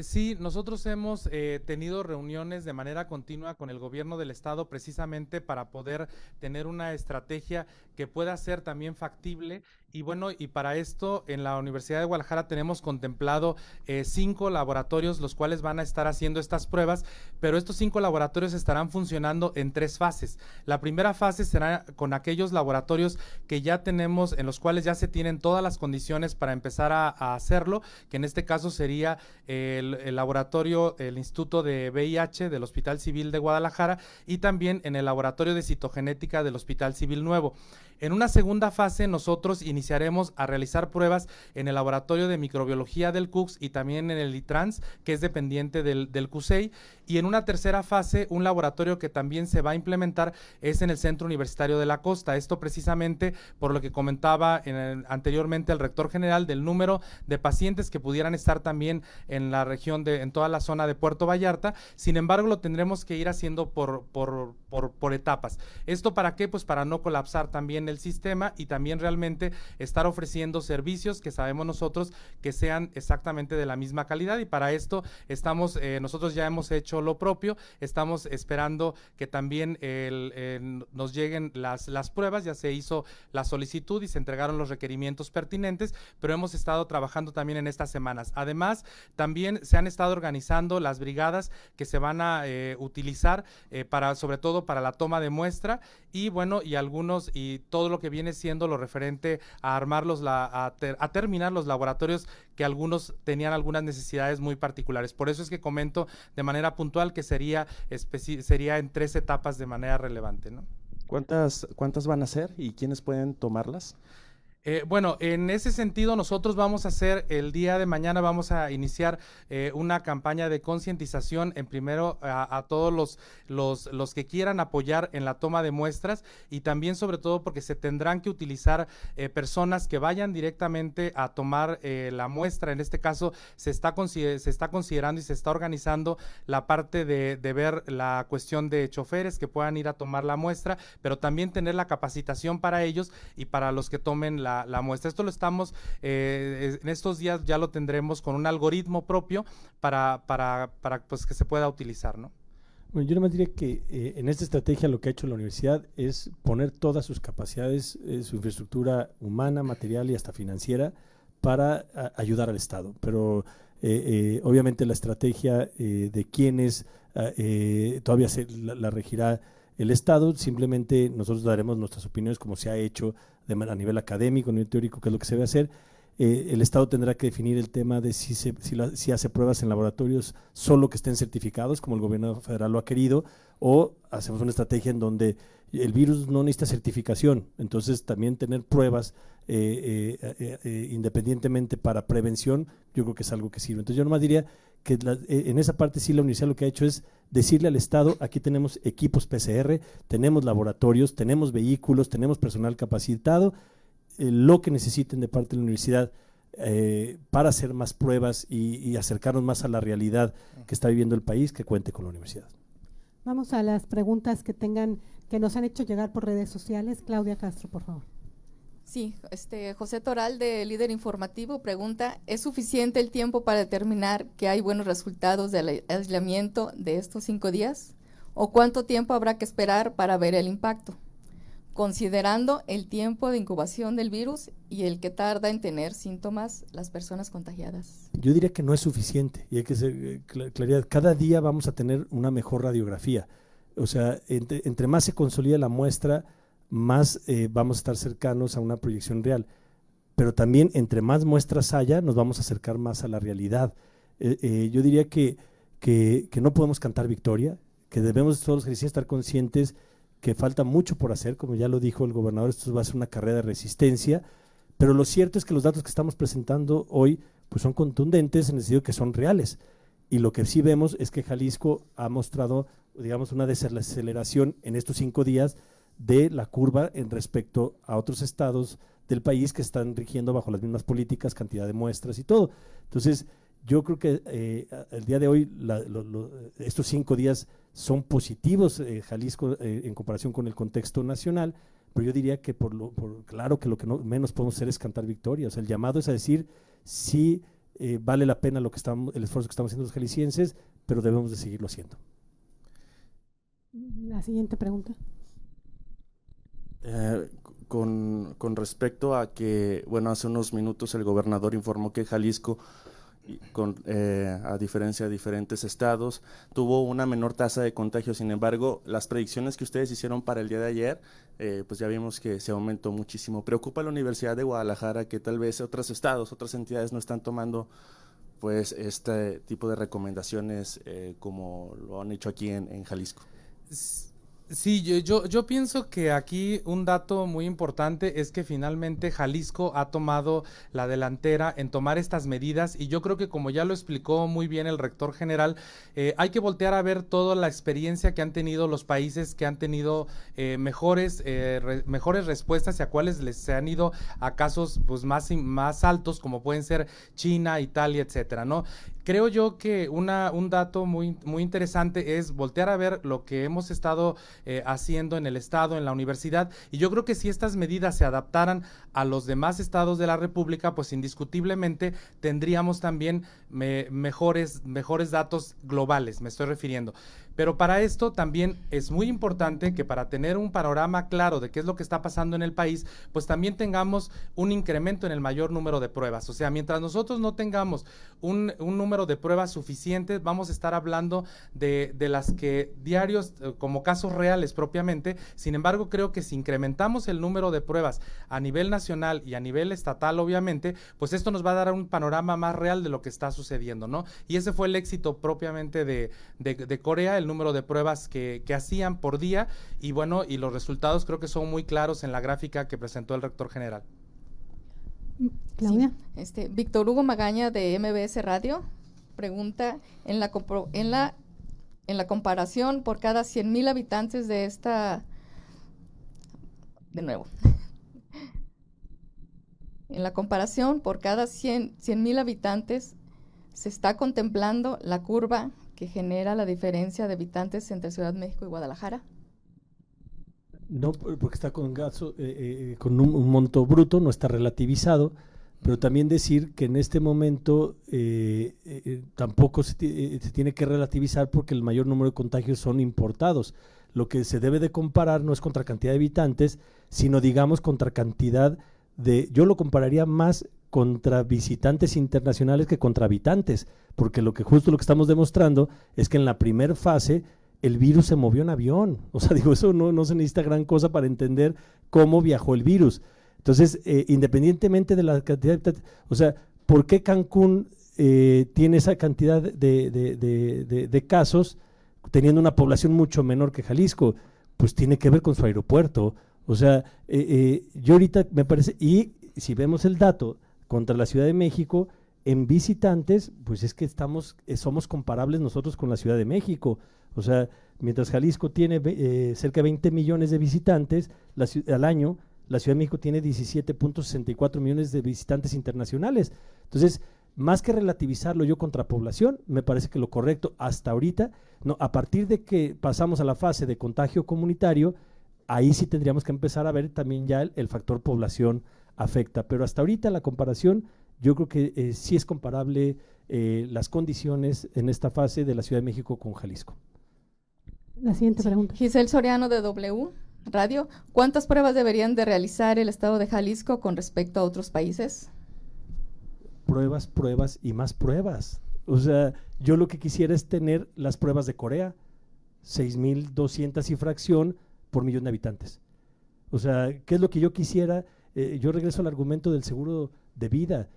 Sí, nosotros hemos tenido reuniones de manera continua con el gobierno del estado, precisamente para poder tener una estrategia que pueda ser también factible. Y bueno, y para esto en la Universidad de Guadalajara tenemos contemplado 5 laboratorios, los cuales van a estar haciendo estas pruebas, pero estos 5 laboratorios estarán funcionando en 3 fases. La primera fase será con aquellos laboratorios que ya tenemos, en los cuales ya se tienen todas las condiciones para empezar a hacerlo, que en este caso sería el laboratorio, el Instituto de VIH del Hospital Civil de Guadalajara, y también en el laboratorio de citogenética del Hospital Civil Nuevo. En una segunda fase nosotros iniciaremos a realizar pruebas en el laboratorio de microbiología del CUCS y también en el ITRANS, que es dependiente del CUSEI, y en una tercera fase un laboratorio que también se va a implementar es en el Centro Universitario de la Costa. Esto precisamente por lo que comentaba anteriormente el rector general del número de pacientes que pudieran estar también en la región en toda la zona de Puerto Vallarta. Sin embargo, lo tendremos que ir haciendo por etapas. ¿Esto para qué? Pues para no colapsar también el sistema y también realmente estar ofreciendo servicios que sabemos nosotros que sean exactamente de la misma calidad, y para esto nosotros ya hemos hecho lo propio. Estamos esperando que también nos lleguen las pruebas. Ya se hizo la solicitud y se entregaron los requerimientos pertinentes, pero hemos estado trabajando también en estas semanas. Además, también se han estado organizando las brigadas que se van a utilizar sobre todo para la toma de muestra, y bueno, y todo lo que viene siendo lo referente a armarlos, a terminar los laboratorios, que algunos tenían algunas necesidades muy particulares. Por eso es que comento de manera puntual que sería en 3 etapas de manera relevante, ¿no? ¿Cuántas van a ser y quiénes pueden tomarlas? Bueno, en ese sentido nosotros vamos a hacer, el día de mañana vamos a iniciar una campaña de concientización primero a todos los que quieran apoyar en la toma de muestras, y también sobre todo porque se tendrán que utilizar personas que vayan directamente a tomar la muestra. En este caso se está considerando y se está organizando la parte de ver la cuestión de choferes que puedan ir a tomar la muestra, pero también tener la capacitación para ellos y para los que tomen la muestra. Esto lo estamos, en estos días ya lo tendremos con un algoritmo propio para pues que se pueda utilizar, ¿no? Bueno, yo nomás diría que en esta estrategia lo que ha hecho la universidad es poner todas sus capacidades, su infraestructura humana, material y hasta financiera para ayudar al Estado. Pero obviamente la estrategia de quienes todavía la regirá el Estado. Simplemente nosotros daremos nuestras opiniones como se ha hecho a nivel académico, a nivel teórico, qué es lo que se debe hacer. El Estado tendrá que definir el tema de si hace pruebas en laboratorios solo que estén certificados, como el gobierno federal lo ha querido, o hacemos una estrategia en donde el virus no necesita certificación. Entonces también tener pruebas independientemente para prevención, yo creo que es algo que sirve. Entonces yo nomás diría que en esa parte sí la universidad lo que ha hecho es decirle al Estado: aquí tenemos equipos PCR, tenemos laboratorios, tenemos vehículos, tenemos personal capacitado, lo que necesiten de parte de la universidad para hacer más pruebas y acercarnos más a la realidad que está viviendo el país, que cuente con la universidad. Vamos a las preguntas que nos han hecho llegar por redes sociales. Claudia Castro, por favor. Sí, José Toral, de Líder Informativo, pregunta: ¿es suficiente el tiempo para determinar que hay buenos resultados del aislamiento de estos 5 días? ¿O cuánto tiempo habrá que esperar para ver el impacto, considerando el tiempo de incubación del virus y el que tarda en tener síntomas las personas contagiadas? Yo diría que no es suficiente, y hay que ser claridad. Cada día vamos a tener una mejor radiografía. O sea, entre más se consolida la muestra, más vamos a estar cercanos a una proyección real. Pero también entre más muestras haya, nos vamos a acercar más a la realidad. Yo diría que no podemos cantar victoria, que debemos todos los jaliscienses estar conscientes que falta mucho por hacer. Como ya lo dijo el gobernador, esto va a ser una carrera de resistencia, pero lo cierto es que los datos que estamos presentando hoy pues son contundentes en el sentido que son reales, y lo que sí vemos es que Jalisco ha mostrado, digamos, una desaceleración en estos 5 días de la curva en respecto a otros estados del país que están rigiendo bajo las mismas políticas, cantidad de muestras y todo. Entonces, yo creo que el día de hoy, estos 5 días son positivos, Jalisco, en comparación con el contexto nacional, pero yo diría que claro que lo que menos podemos hacer es cantar victoria. O sea, el llamado es a decir sí, vale la pena el esfuerzo que estamos haciendo los jaliscienses, pero debemos de seguirlo haciendo. La siguiente pregunta. Con respecto a que, bueno, hace unos minutos el gobernador informó que Jalisco, a diferencia de diferentes estados, tuvo una menor tasa de contagio. Sin embargo, las predicciones que ustedes hicieron para el día de ayer, pues ya vimos que se aumentó muchísimo. ¿Preocupa a la Universidad de Guadalajara que tal vez otros estados, otras entidades no están tomando pues este tipo de recomendaciones como lo han hecho aquí en Jalisco? Sí, yo pienso que aquí un dato muy importante es que finalmente Jalisco ha tomado la delantera en tomar estas medidas y yo creo que como ya lo explicó muy bien el rector general, hay que voltear a ver toda la experiencia que han tenido los países que han tenido mejores respuestas y a cuáles les se han ido a casos pues más altos como pueden ser China, Italia, etcétera, ¿no? Creo yo que un dato muy interesante es voltear a ver lo que hemos estado haciendo en el estado, en la universidad, y yo creo que si estas medidas se adaptaran a los demás estados de la República, pues indiscutiblemente tendríamos también mejores datos globales, me estoy refiriendo. Pero para esto también es muy importante que para tener un panorama claro de qué es lo que está pasando en el país, pues también tengamos un incremento en el mayor número de pruebas. O sea, mientras nosotros no tengamos un número de pruebas suficientes, vamos a estar hablando de las que diarios, como casos reales propiamente. Sin embargo, creo que si incrementamos el número de pruebas a nivel nacional y a nivel estatal, obviamente, pues esto nos va a dar un panorama más real de lo que está sucediendo, ¿no? Y ese fue el éxito propiamente de Corea, el número de pruebas que hacían por día y bueno, y los resultados creo que son muy claros en la gráfica que presentó el rector general. Claudia. Sí, Víctor Hugo Magaña de MBS Radio pregunta, en la comparación por cada 100,000 habitantes de esta, de nuevo, en la comparación por cada 100,000 habitantes, ¿se está contemplando la curva que genera la diferencia de habitantes entre Ciudad de México y Guadalajara? No, porque está con con un monto bruto, no está relativizado, pero también decir que en este momento tampoco se tiene que relativizar porque el mayor número de contagios son importados. Lo que se debe de comparar no es contra cantidad de habitantes, sino digamos contra cantidad yo lo compararía más contra visitantes internacionales que contra habitantes, porque justo lo que estamos demostrando es que en la primera fase el virus se movió en avión. O sea, digo, eso no se necesita gran cosa para entender cómo viajó el virus. Entonces, independientemente de la cantidad de habitantes, o sea, ¿por qué Cancún tiene esa cantidad de casos teniendo una población mucho menor que Jalisco? Pues tiene que ver con su aeropuerto. O sea, yo ahorita me parece, y si vemos el dato contra la Ciudad de México, en visitantes, pues es que somos comparables nosotros con la Ciudad de México. O sea, mientras Jalisco tiene cerca de 20 millones de visitantes al año, la Ciudad de México tiene 17.64 millones de visitantes internacionales. Entonces, más que relativizarlo yo contra población, me parece que lo correcto hasta ahorita, no, a partir de que pasamos a la fase de contagio comunitario, ahí sí tendríamos que empezar a ver también ya el factor población afecta, pero hasta ahorita la comparación, yo creo que sí es comparable las condiciones en esta fase de la Ciudad de México con Jalisco. La siguiente pregunta. Giselle Soriano de W Radio, ¿cuántas pruebas deberían de realizar el estado de Jalisco con respecto a otros países? Pruebas y más pruebas. O sea, yo lo que quisiera es tener las pruebas de Corea, 6,200 y fracción por millón de habitantes. O sea, ¿qué es lo que yo quisiera? Yo regreso al argumento del seguro de vida.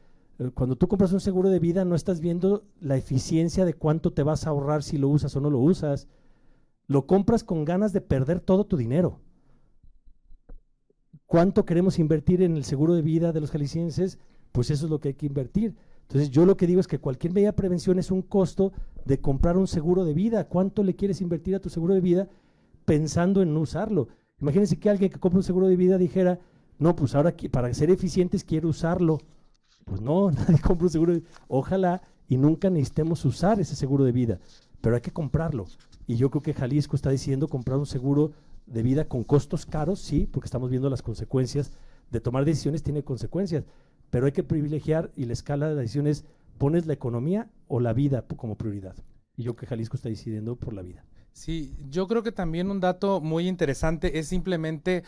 Cuando tú compras un seguro de vida no estás viendo la eficiencia de cuánto te vas a ahorrar si lo usas o no lo usas. Lo compras con ganas de perder todo tu dinero. ¿Cuánto queremos invertir en el seguro de vida de los jaliscienses? Pues eso es lo que hay que invertir. Entonces yo lo que digo es que cualquier medida de prevención es un costo de comprar un seguro de vida. ¿Cuánto le quieres invertir a tu seguro de vida pensando en no usarlo? Imagínense que alguien que compra un seguro de vida dijera, no, pues ahora para ser eficientes quiero usarlo. Pues no, nadie compra un seguro de vida. Ojalá y nunca necesitemos usar ese seguro de vida, pero hay que comprarlo. Y yo creo que Jalisco está decidiendo comprar un seguro de vida con costos caros, sí, porque estamos viendo las consecuencias de tomar decisiones, tiene consecuencias, pero hay que privilegiar y la escala de las decisiones, ¿pones la economía o la vida como prioridad? Y yo creo que Jalisco está decidiendo por la vida. Sí, yo creo que también un dato muy interesante es simplemente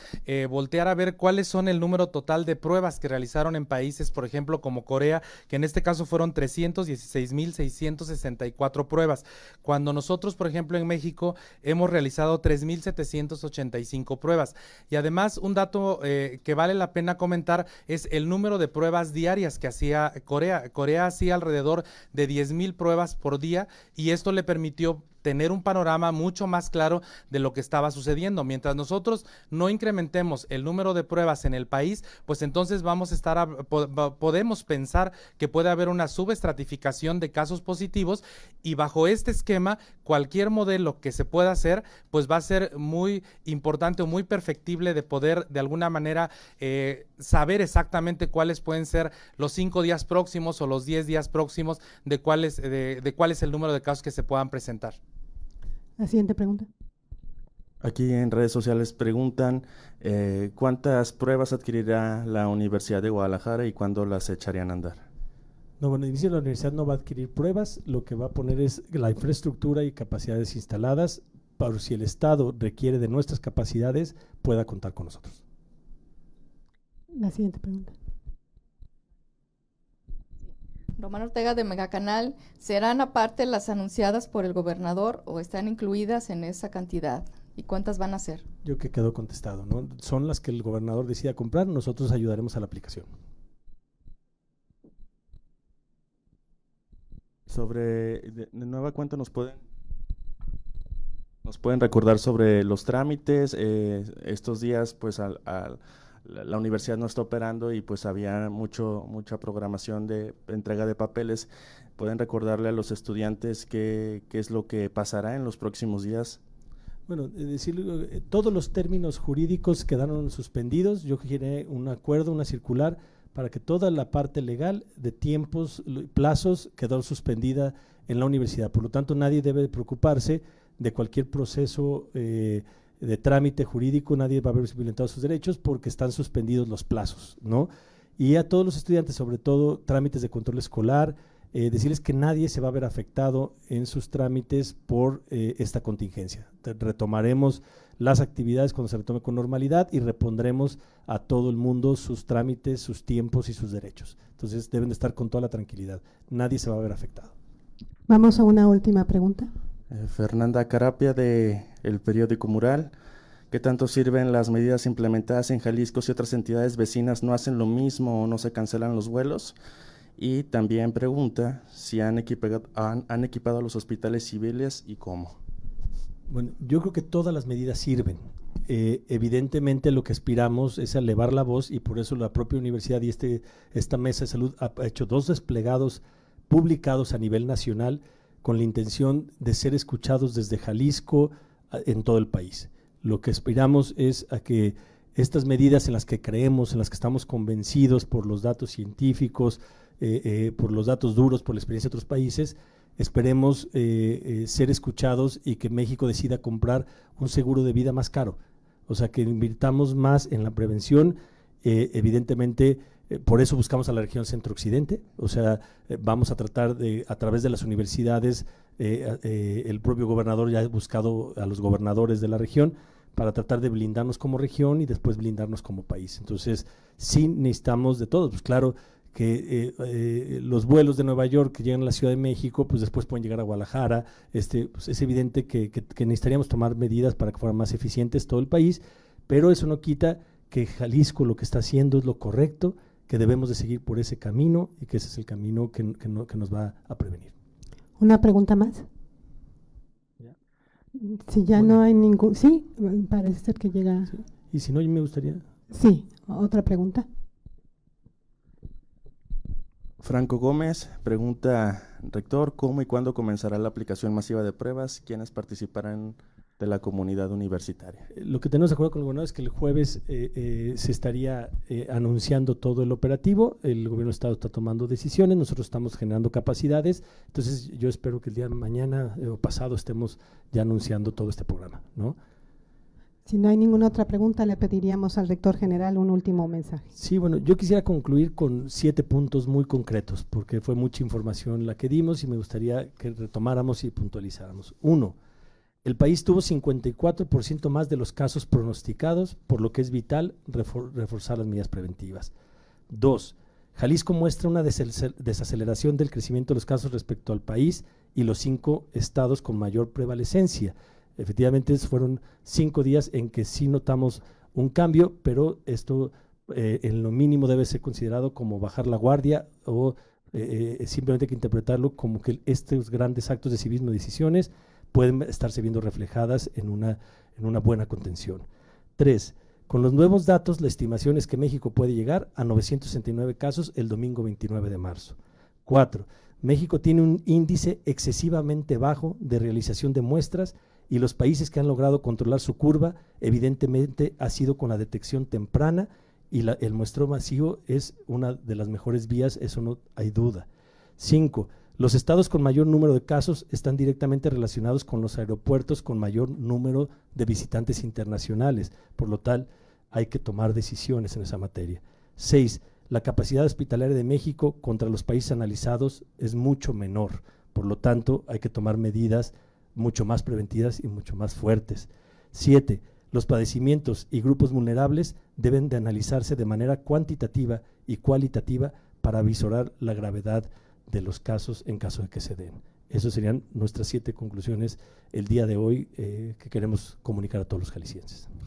voltear a ver cuáles son el número total de pruebas que realizaron en países, por ejemplo, como Corea, que en este caso fueron 316,664 pruebas, cuando nosotros, por ejemplo, en México hemos realizado 3,785 pruebas. Y además, un dato que vale la pena comentar es el número de pruebas diarias que hacía Corea. Corea hacía alrededor de 10,000 pruebas por día y esto le permitió tener un panorama mucho más claro de lo que estaba sucediendo. Mientras nosotros no incrementemos el número de pruebas en el país, pues entonces vamos a estar, podemos pensar que puede haber una subestratificación de casos positivos, y bajo este esquema, cualquier modelo que se pueda hacer, pues va a ser muy importante o muy perfectible de poder de alguna manera saber exactamente cuáles pueden ser los 5 días próximos o los 10 días próximos de cuál es el número de casos que se puedan presentar. La siguiente pregunta. Aquí en redes sociales preguntan ¿cuántas pruebas adquirirá la Universidad de Guadalajara y cuándo las echarían a andar? No, bueno, inicio la universidad no va a adquirir pruebas, lo que va a poner es la infraestructura y capacidades instaladas para si el Estado requiere de nuestras capacidades, pueda contar con nosotros. La siguiente pregunta. Román Ortega de Megacanal, ¿serán aparte las anunciadas por el gobernador o están incluidas en esa cantidad? ¿Y cuántas van a ser? Yo que quedó contestado, ¿no? Son las que el gobernador decida comprar, nosotros ayudaremos a la aplicación. De nueva cuenta nos pueden recordar sobre los trámites. Estos días pues la universidad no está operando y pues había mucha programación de entrega de papeles. ¿Pueden recordarle a los estudiantes qué es lo que pasará en los próximos días? Bueno, todos los términos jurídicos quedaron suspendidos. Yo generé un acuerdo, una circular, para que toda la parte legal de tiempos, plazos, quedó suspendida en la universidad. Por lo tanto, nadie debe preocuparse de cualquier proceso de trámite jurídico, nadie va a haber violentado sus derechos porque están suspendidos los plazos, ¿no? Y a todos los estudiantes, sobre todo trámites de control escolar, decirles que nadie se va a ver afectado en sus trámites por esta contingencia. Retomaremos las actividades cuando se retome con normalidad y repondremos a todo el mundo sus trámites, sus tiempos y sus derechos. Entonces deben de estar con toda la tranquilidad. Nadie se va a ver afectado. Vamos a una última pregunta. Fernanda Carapia de el periódico Mural. ¿Qué tanto sirven las medidas implementadas en Jalisco si otras entidades vecinas no hacen lo mismo o no se cancelan los vuelos? Y también pregunta si han equipado a los hospitales civiles y cómo. Bueno, yo creo que todas las medidas sirven. Evidentemente lo que aspiramos es elevar la voz y por eso la propia universidad y esta mesa de salud ha hecho 2 desplegados publicados a nivel nacional con la intención de ser escuchados desde Jalisco en todo el país. Lo que aspiramos es a que estas medidas en las que creemos, en las que estamos convencidos por los datos científicos, por los datos duros, por la experiencia de otros países, esperemos ser escuchados y que México decida comprar un seguro de vida más caro. O sea, que invirtamos más en la prevención, evidentemente, por eso buscamos a la región centro-occidente, o sea, vamos a tratar de, a través de las universidades, el propio gobernador ya ha buscado a los gobernadores de la región para tratar de blindarnos como región y después blindarnos como país. Entonces, sí necesitamos de todos, pues claro, que los vuelos de Nueva York que llegan a la Ciudad de México, pues después pueden llegar a Guadalajara. Pues es evidente que necesitaríamos tomar medidas para que fueran más eficientes todo el país, pero eso no quita que Jalisco lo que está haciendo es lo correcto, que debemos de seguir por ese camino y que ese es el camino que nos va a prevenir. ¿Una pregunta más? ¿Ya? Si ya Bueno. no hay ningún… Sí, parece ser que llega… Sí. Y si no, me gustaría… Sí, otra pregunta. Franco Gómez pregunta, rector, ¿cómo y cuándo comenzará la aplicación masiva de pruebas? ¿Quiénes participarán de la comunidad universitaria? Lo que tenemos de acuerdo con el gobernador es que el jueves se estaría anunciando todo el operativo, el gobierno del estado está tomando decisiones, nosotros estamos generando capacidades, entonces yo espero que el día de mañana o pasado estemos ya anunciando todo este programa, ¿no? Si no hay ninguna otra pregunta, le pediríamos al rector general un último mensaje. Sí, bueno, yo quisiera concluir con 7 puntos muy concretos, porque fue mucha información la que dimos y me gustaría que retomáramos y puntualizáramos. 1. El país tuvo 54% más de los casos pronosticados, por lo que es vital reforzar las medidas preventivas. 2. Jalisco muestra una desaceleración del crecimiento de los casos respecto al país y los 5 estados con mayor prevalecencia. Efectivamente, fueron 5 días en que sí notamos un cambio, pero esto en lo mínimo debe ser considerado como bajar la guardia o simplemente hay que interpretarlo como que estos grandes actos de civismo y decisiones pueden estarse viendo reflejadas en una buena contención. 3. Con los nuevos datos, la estimación es que México puede llegar a 969 casos el domingo 29 de marzo. 4. México tiene un índice excesivamente bajo de realización de muestras y los países que han logrado controlar su curva evidentemente ha sido con la detección temprana y el muestreo masivo es una de las mejores vías, eso no hay duda. 5. Los estados con mayor número de casos están directamente relacionados con los aeropuertos con mayor número de visitantes internacionales, por lo tal hay que tomar decisiones en esa materia. 6. La capacidad hospitalaria de México contra los países analizados es mucho menor, por lo tanto hay que tomar medidas mucho más preventivas y mucho más fuertes. 7. Los padecimientos y grupos vulnerables deben de analizarse de manera cuantitativa y cualitativa para avisorar la gravedad de los casos en caso de que se den. Esas serían nuestras 7 conclusiones el día de hoy que queremos comunicar a todos los jaliscienses.